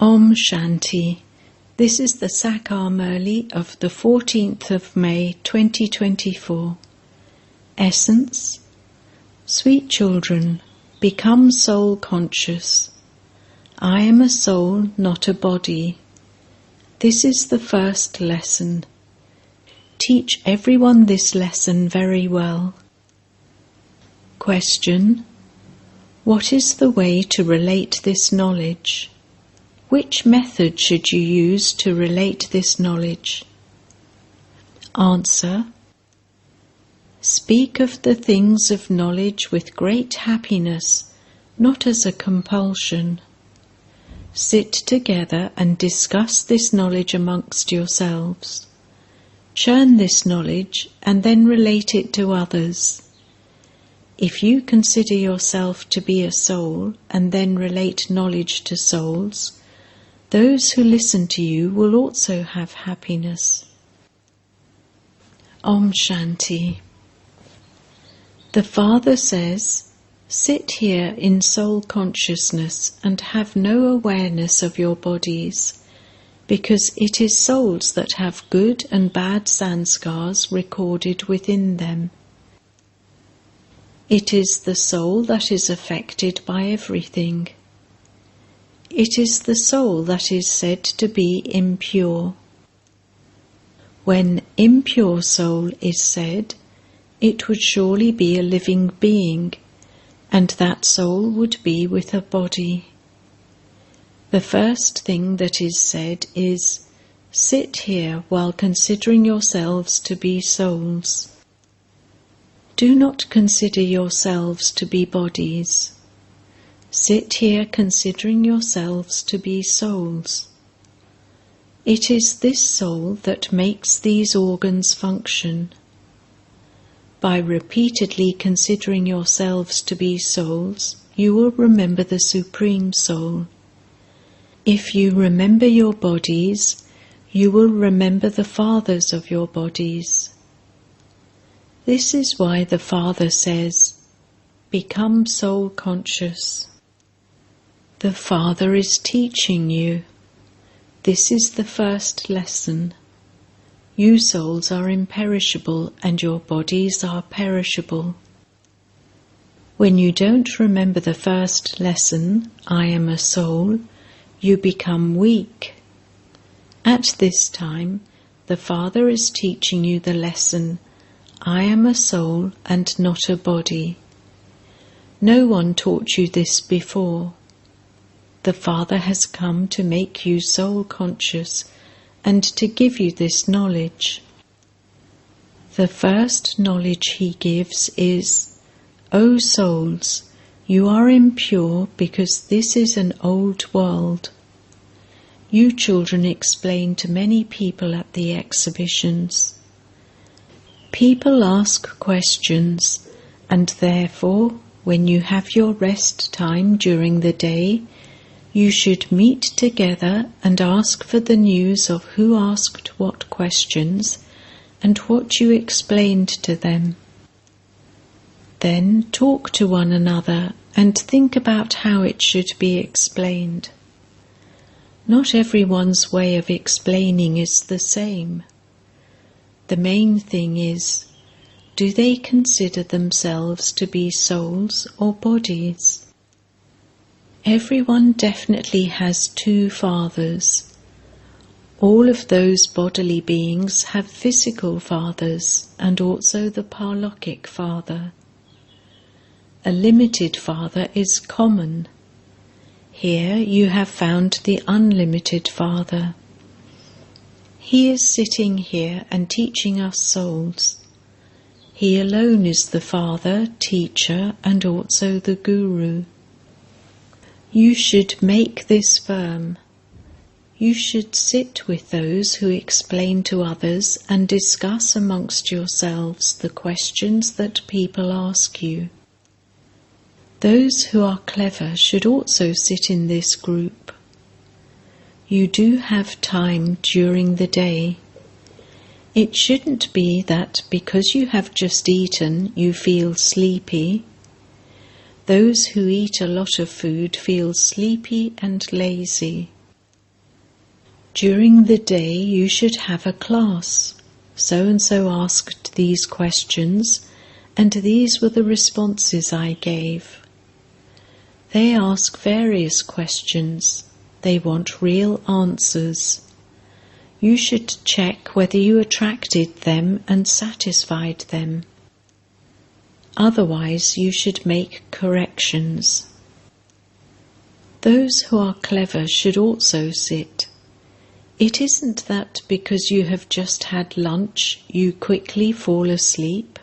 Om Shanti. This is the Sakar Murli of the 14th of May 2024. Essence: Sweet children, become soul conscious. I am a soul, not a body. This is the first lesson. Teach everyone this lesson very well. Question: what is the way to relate this knowledge? Which method should you use to relate this knowledge? Answer: speak of the things of knowledge with great happiness, not as a compulsion. Sit together and discuss this knowledge amongst yourselves. Churn this knowledge and then relate it to others. If you consider yourself to be a soul and then relate knowledge to souls, those who listen to you will also have happiness. Om Shanti. The Father says, sit here in soul consciousness and have no awareness of your bodies, because it is souls that have good and bad sanskars recorded within them. It is the soul that is affected by everything. It is the soul that is said to be impure. When impure soul is said, it would surely be a living being, and that soul would be with a body. The first thing that is said is, sit here while considering yourselves to be souls. Do not consider yourselves to be bodies. Sit here considering yourselves to be souls. It is this soul that makes these organs function. By repeatedly considering yourselves to be souls, you will remember the Supreme Soul. If you remember your bodies, you will remember the fathers of your bodies. This is why the Father says, become soul conscious. The Father is teaching you. This is the first lesson. You souls are imperishable and your bodies are perishable. When you don't remember the first lesson, I am a soul, you become weak. At this time, the Father is teaching you the lesson, I am a soul and not a body. No one taught you this before. The Father has come to make you soul conscious and to give you this knowledge. The first knowledge He gives is, O souls, you are impure because this is an old world. You children explain to many people at the exhibitions. People ask questions, and therefore, when you have your rest time during the day, you should meet together and ask for the news of who asked what questions and what you explained to them. Then talk to one another and think about how it should be explained. Not everyone's way of explaining is the same. The main thing is, do they consider themselves to be souls or bodies? Everyone definitely has two fathers. All of those bodily beings have physical fathers and also the Parlokhic Father. A limited father is common. Here you have found the unlimited Father. He is sitting here and teaching us souls. He alone is the Father, Teacher, and also the Guru. You should make this firm. You should sit with those who explain to others and discuss amongst yourselves the questions that people ask you. Those who are clever should also sit in this group. You do have time during the day. It shouldn't be that because you have just eaten you feel sleepy. Those who eat a lot of food feel sleepy and lazy. During the day you should have a class. So-and-so asked these questions, and these were the responses I gave. They ask various questions. They want real answers. You should check whether you attracted them and satisfied them. Otherwise, you should make corrections. Those who are clever should also sit. It isn't that because you have just had lunch you quickly fall asleep.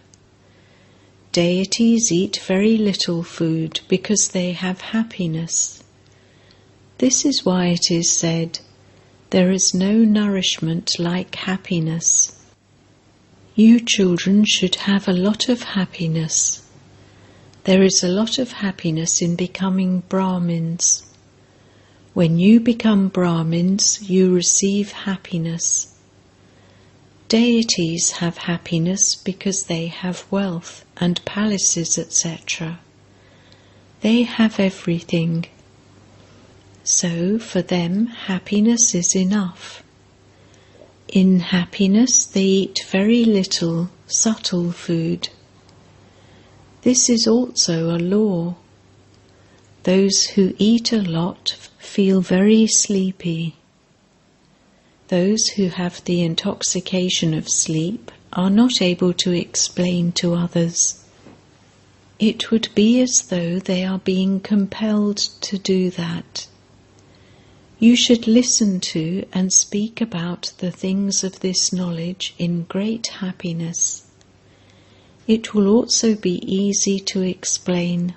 Deities eat very little food because they have happiness. This is why it is said, "There is no nourishment like happiness." You children should have a lot of happiness. There is a lot of happiness in becoming Brahmins. When you become Brahmins, you receive happiness. Deities have happiness because they have wealth and palaces, etc. They have everything. So for them, happiness is enough. In happiness, they eat very little, subtle food. This is also a law. Those who eat a lot feel very sleepy. Those who have the intoxication of sleep are not able to explain to others. It would be as though they are being compelled to do that. You should listen to and speak about the things of this knowledge in great happiness. It will also be easy to explain.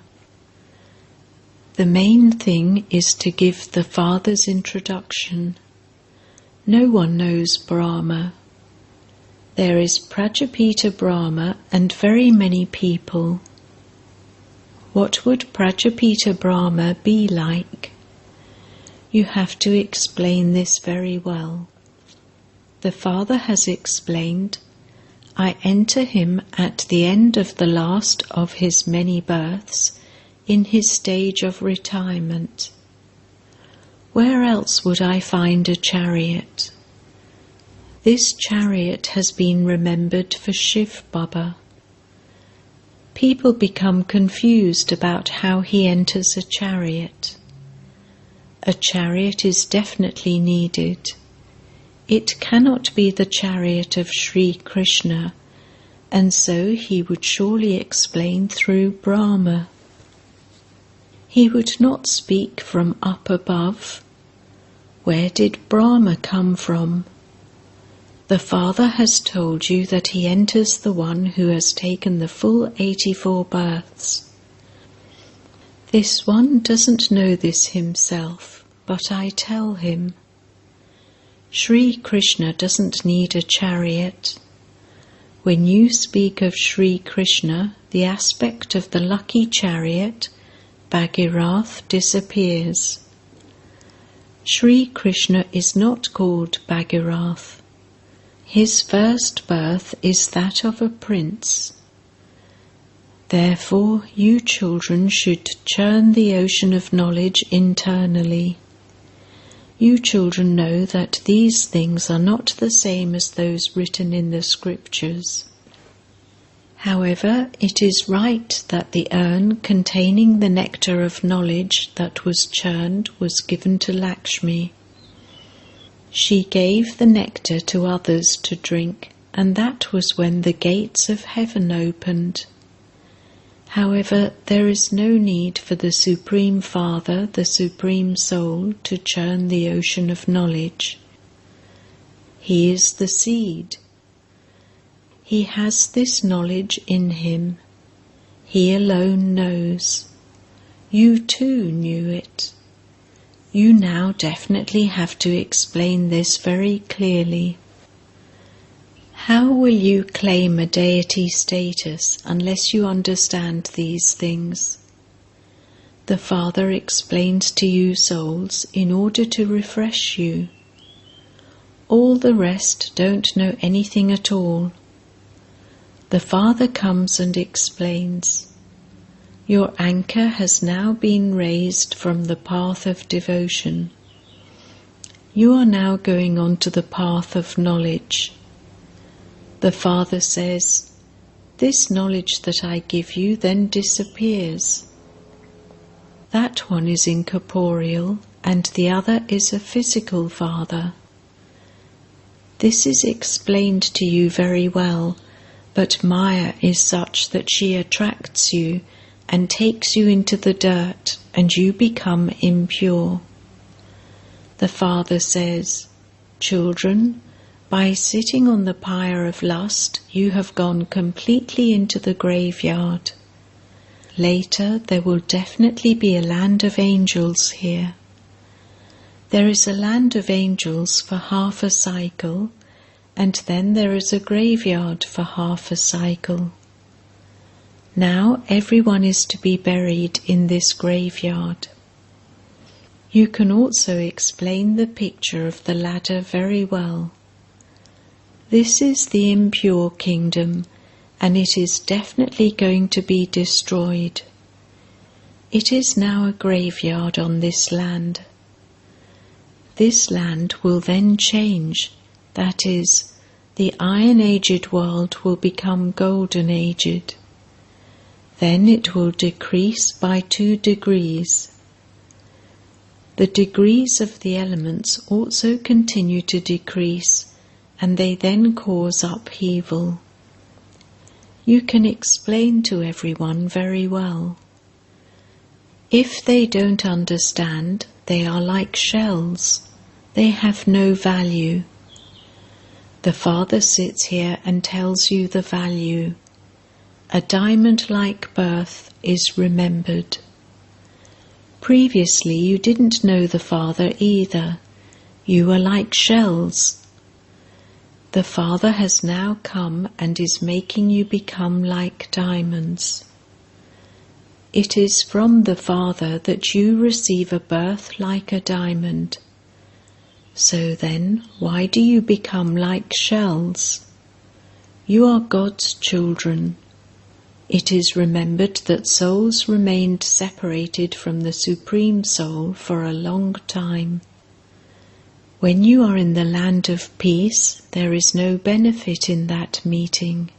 The main thing is to give the Father's introduction. No one knows Brahma. There is Prajapita Brahma and very many people. What would Prajapita Brahma be like? You have to explain this very well. The Father has explained, "I enter him at the end of the last of his many births, in his stage of retirement. Where else would I find a chariot? This chariot has been remembered for Shiv Baba." People become confused about how he enters a chariot. A chariot is definitely needed. It cannot be the chariot of Sri Krishna, and so he would surely explain through Brahma. He would not speak from up above. Where did Brahma come from? The Father has told you that he enters the one who has taken the full 84 births. This one doesn't know this himself, but I tell him. Sri Krishna doesn't need a chariot. When you speak of Sri Krishna, the aspect of the lucky chariot, Bhagirath, disappears. Sri Krishna is not called Bhagirath. His first birth is that of a prince. Therefore, you children should churn the ocean of knowledge internally. You children know that these things are not the same as those written in the scriptures. However, it is right that the urn containing the nectar of knowledge that was churned was given to Lakshmi. She gave the nectar to others to drink, and that was when the gates of heaven opened. However, there is no need for the Supreme Father, the Supreme Soul, to churn the ocean of knowledge. He is the seed. He has this knowledge in him. He alone knows. You too knew it. You now definitely have to explain this very clearly. How will you claim a deity status unless you understand these things? The Father explains to you souls in order to refresh you. All the rest don't know anything at all. The Father comes and explains. Your anchor has now been raised from the path of devotion. You are now going on to the path of knowledge. The Father says, "This knowledge that I give you then disappears. That one is incorporeal, and the other is a physical Father." This is explained to you very well, but Maya is such that she attracts you and takes you into the dirt, and you become impure. The Father says, "Children, by sitting on the pyre of lust, you have gone completely into the graveyard. Later there will definitely be a land of angels here. There is a land of angels for half a cycle, and then there is a graveyard for half a cycle. Now everyone is to be buried in this graveyard." You can also explain the picture of the ladder very well. This is the impure kingdom, and it is definitely going to be destroyed. It is now a graveyard on this land. This land will then change, that is, the Iron-Aged world will become Golden-Aged. Then it will decrease by 2 degrees. The degrees of the elements also continue to decrease, and they then cause upheaval. You can explain to everyone very well. If they don't understand, they are like shells. They have no value. The Father sits here and tells you the value. A diamond-like birth is remembered. Previously you didn't know the Father either. You were like shells. The Father has now come and is making you become like diamonds. It is from the Father that you receive a birth like a diamond. So then, why do you become like shells? You are God's children. It is remembered that souls remained separated from the Supreme Soul for a long time. When you are in the land of peace, there is no benefit in that meeting.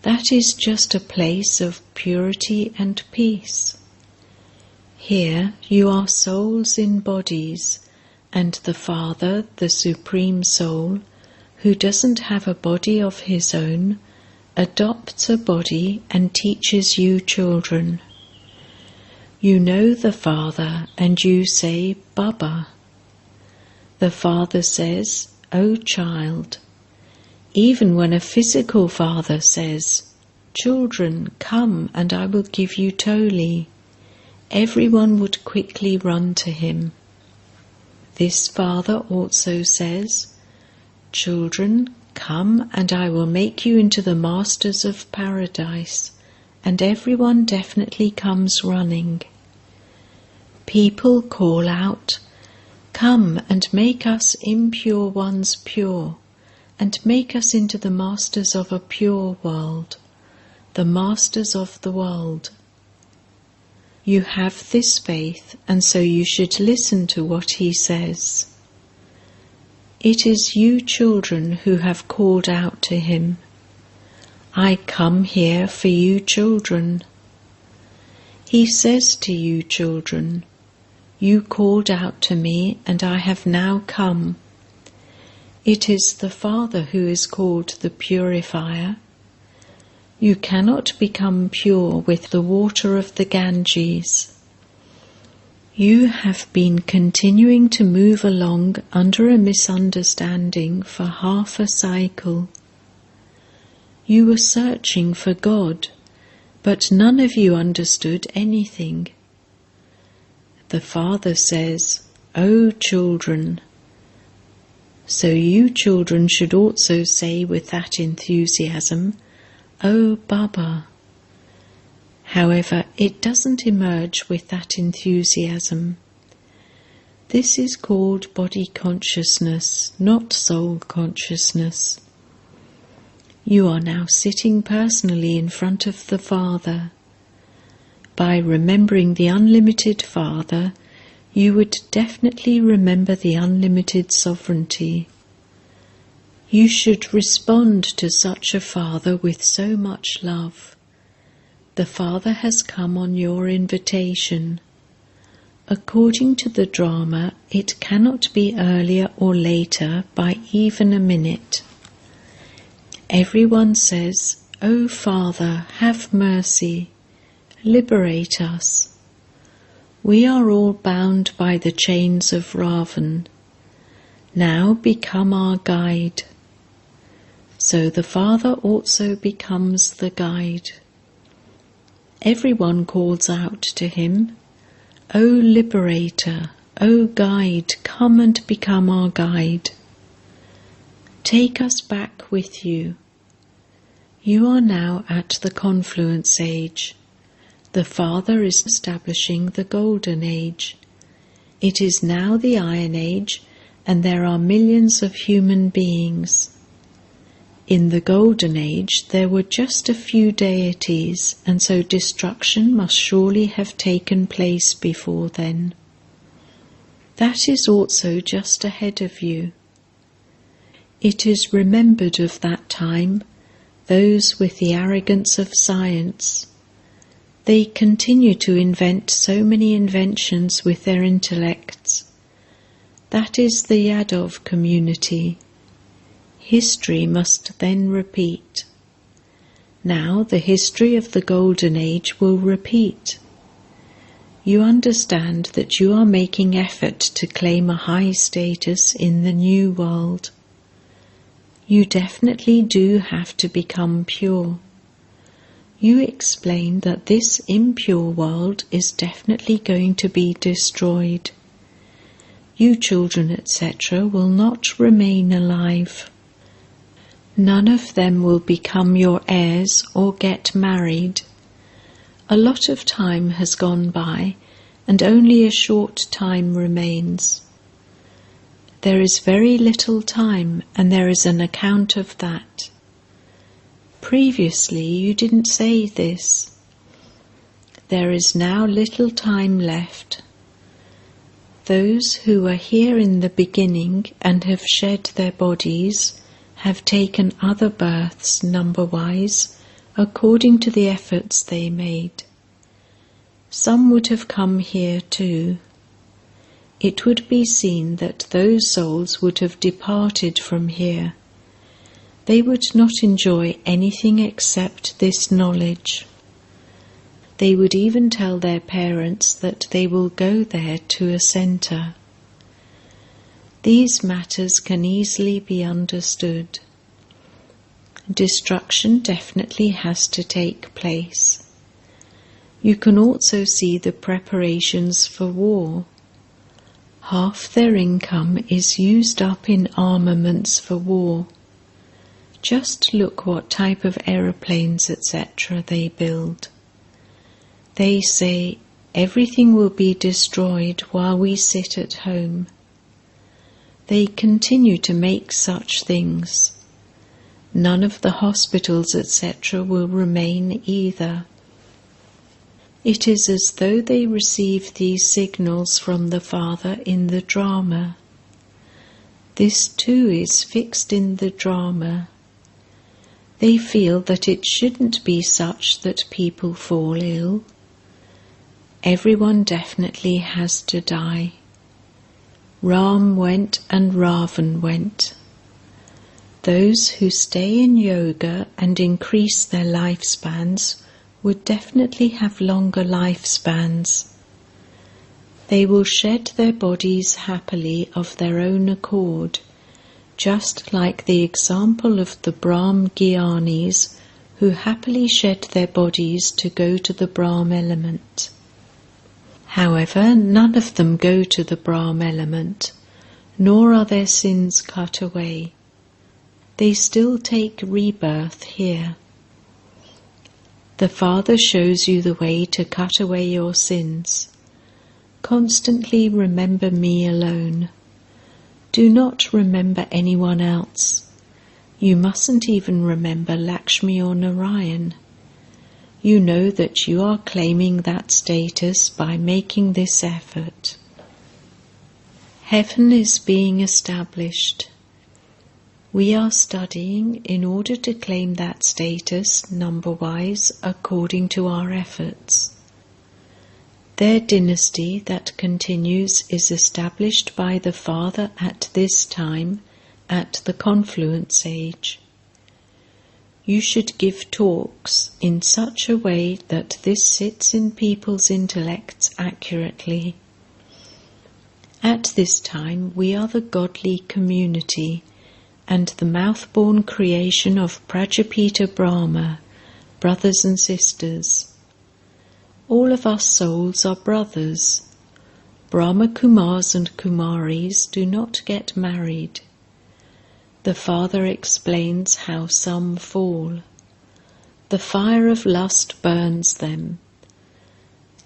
That is just a place of purity and peace. Here you are souls in bodies, and the Father, the Supreme Soul, who doesn't have a body of his own, adopts a body and teaches you children. You know the Father and you say, "Baba." The Father says, "O child." Even when a physical father says, "Children, come and I will give you Toli," everyone would quickly run to him. This Father also says, "Children, come and I will make you into the masters of paradise," and everyone definitely comes running. People call out, "Come and make us impure ones pure, and make us into the masters of a pure world, the masters of the world." You have this faith, and so you should listen to what he says. It is you children who have called out to him. "I come here for you children." He says to you children, "You called out to me and I have now come." It is the Father who is called the Purifier. You cannot become pure with the water of the Ganges. You have been continuing to move along under a misunderstanding for half a cycle. You were searching for God, but none of you understood anything. The Father says, "O children." So you children should also say with that enthusiasm, "O Baba." However, it doesn't emerge with that enthusiasm. This is called body consciousness, not soul consciousness. You are now sitting personally in front of the Father. By remembering the unlimited Father, you would definitely remember the unlimited sovereignty. You should respond to such a Father with so much love. The Father has come on your invitation. According to the drama, it cannot be earlier or later by even a minute. Everyone says, "O Father, have mercy, liberate us." We are all bound by the chains of Ravan. Now become our guide. So the Father also becomes the guide. Everyone calls out to him, "O Liberator, O Guide, come and become our guide. Take us back with you." You are now at the confluence age. The Father is establishing the Golden Age. It is now the Iron Age, and there are millions of human beings. In the Golden Age there were just a few deities, and so destruction must surely have taken place before then. That is also just ahead of you. It is remembered of that time, those with the arrogance of science. They continue to invent so many inventions with their intellects. That is the Yadov community. History must then repeat. Now the history of the Golden Age will repeat. You understand that you are making effort to claim a high status in the new world. You definitely do have to become pure. You explain that this impure world is definitely going to be destroyed. You children, etc., will not remain alive. None of them will become your heirs or get married. A lot of time has gone by, and only a short time remains. There is very little time, and there is an account of that. Previously you didn't say this. There is now little time left. Those who were here in the beginning and have shed their bodies have taken other births number-wise according to the efforts they made. Some would have come here too. It would be seen that those souls would have departed from here. They would not enjoy anything except this knowledge. They would even tell their parents that they will go there to a center. These matters can easily be understood. Destruction definitely has to take place. You can also see the preparations for war. Half their income is used up in armaments for war. Just look what type of aeroplanes, etc. they build. They say, everything will be destroyed while we sit at home. They continue to make such things. None of the hospitals, etc. will remain either. It is as though they receive these signals from the Father in the drama. This too is fixed in the drama. They feel that it shouldn't be such that people fall ill. Everyone definitely has to die. Ram went and Ravan went. Those who stay in yoga and increase their lifespans would definitely have longer lifespans. They will shed their bodies happily of their own accord, just like the example of the Brahm Gyanis who happily shed their bodies to go to the Brahm element. However, none of them go to the Brahm element, nor are their sins cut away. They still take rebirth here. The Father shows you the way to cut away your sins. Constantly remember me alone. Do not remember anyone else. You mustn't even remember Lakshmi or Narayan. You know that you are claiming that status by making this effort. Heaven is being established. We are studying in order to claim that status number-wise according to our efforts. Their dynasty that continues is established by the Father at this time, at the confluence age. You should give talks in such a way that this sits in people's intellects accurately. At this time we are the godly community and the mouth-born creation of Prajapita Brahma, brothers and sisters. All of us souls are brothers. Brahma Kumars and Kumaris do not get married. The Father explains how some fall. The fire of lust burns them.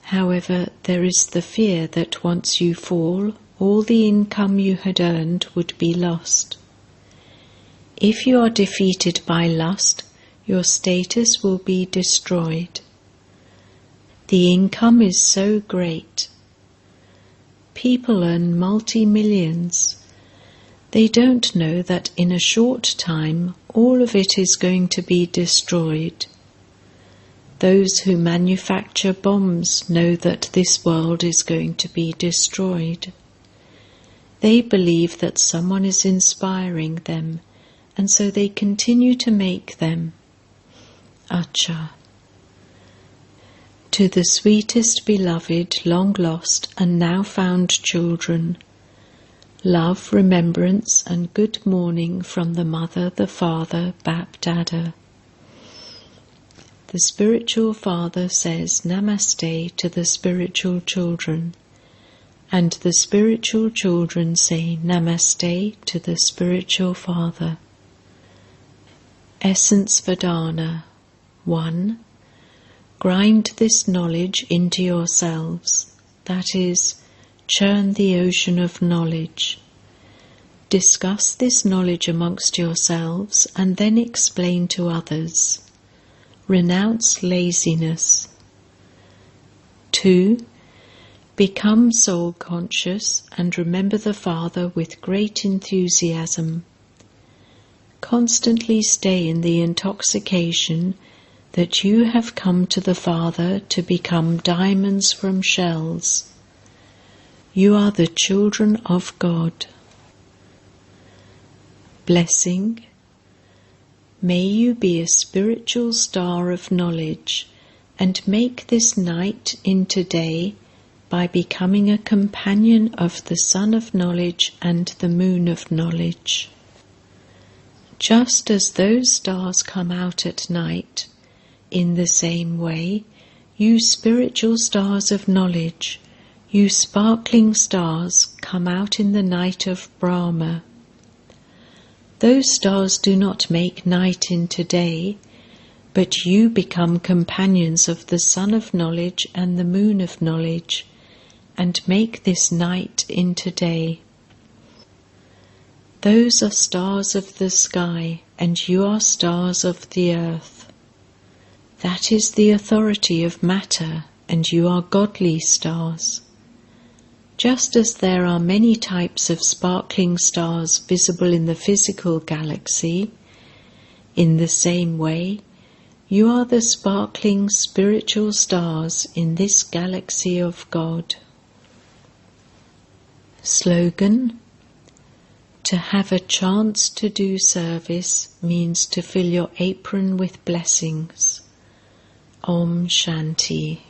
However, there is the fear that once you fall, all the income you had earned would be lost. If you are defeated by lust, your status will be destroyed. The income is so great. People earn multi-millions. They don't know that in a short time all of it is going to be destroyed. Those who manufacture bombs know that this world is going to be destroyed. They believe that someone is inspiring them, and so they continue to make them. Acha. To the sweetest beloved, long lost and now found children, love, remembrance and good morning from the Mother, the Father, Bap Dada. The spiritual father says Namaste to the spiritual children, and the spiritual children say Namaste to the spiritual father. Essence Vedana 1. Grind this knowledge into yourselves, that is, churn the ocean of knowledge. Discuss this knowledge amongst yourselves and then explain to others. Renounce laziness. 2. Become soul conscious and remember the Father with great enthusiasm. Constantly stay in the intoxication that you have come to the Father to become diamonds from shells. You are the children of God. Blessing. May you be a spiritual star of knowledge and make this night into day by becoming a companion of the Sun of Knowledge and the Moon of Knowledge. Just as those stars come out at night, in the same way, you spiritual stars of knowledge, you sparkling stars, come out in the night of Brahma. Those stars do not make night into day, but you become companions of the Sun of Knowledge and the Moon of Knowledge, and make this night into day. Those are stars of the sky, and you are stars of the earth. That is the authority of matter, and you are godly stars. Just as there are many types of sparkling stars visible in the physical galaxy, in the same way, you are the sparkling spiritual stars in this galaxy of God. Slogan: to have a chance to do service means to fill your apron with blessings. Om Shanti.